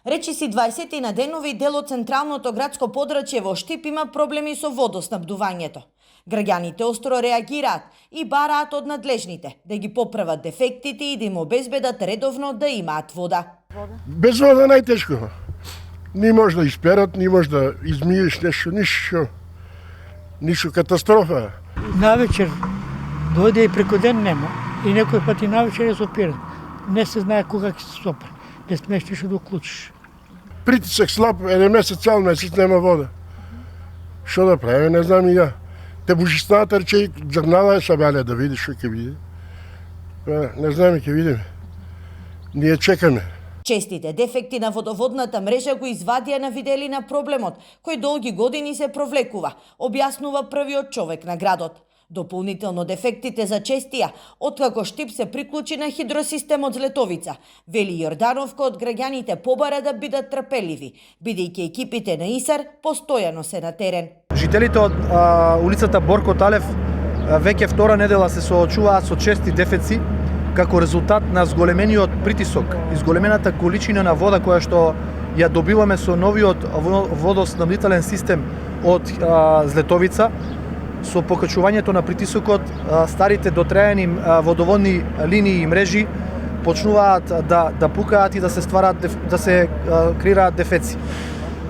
Речиси 20 на денови дел од централното градско подрачје во Штип има проблеми со водоснабдувањето. Граѓаните остро реагираат и бараат од надлежните да ги поправат дефектите и да им обезбедат редовно да имаат вода. Без вода најтешко. Не може да исперат, не може да измиеш нешто, ништо катастрофа. Навечер дојде и преку ден нема. И некој пати навечер е сопира. Не се знае кога ќе се сопре. Не смештиш да уклучиш. Притисак слаб, еден месец, цял месец нема вода. Што да прави, не знам и ја. Те божиствата рече, журнала е сабале да види што ќе види. Не знам и ќе видиме. Ние чекаме. Честите дефекти на водоводната мрежа го извадија на виделина проблемот, кој долги години се провлекува, објаснува првиот човек на градот. Дополнително дефектите зачестија, откако Штип се приклучи на хидросистемот Злетовица. Вели Јорданов, кој од граѓаните побара да бидат трпеливи, бидејќи екипите на ИСАР постојано се на терен. Жителите од улицата Борко Талев веќе втора недела се соочуваат со чести дефеци како резултат на зголемениот притисок и зголемената количина на вода која што ја добиваме со новиот водоснабдителен систем од Злетовица. Со покачувањето на притисокот, старите дотраени водоводни линии и мрежи почнуваат да пукаат и да се стварат, да се креираат дефеци.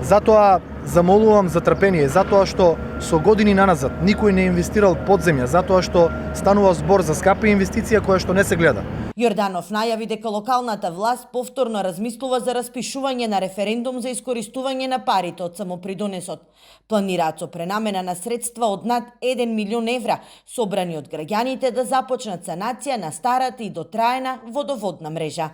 Затоа замолувам за трпение, затоа што со години наназад никој не инвестирал подземја, затоа што станува збор за скапа инвестиција која што не се гледа. Јорданов најави дека локалната власт повторно размислува за распишување на референдум за искористување на парите од самопридонесот. Планираат со пренамена на средства од над 1 милион евра, собрани од граѓаните, да започнат санација на старата и дотраена водоводна мрежа.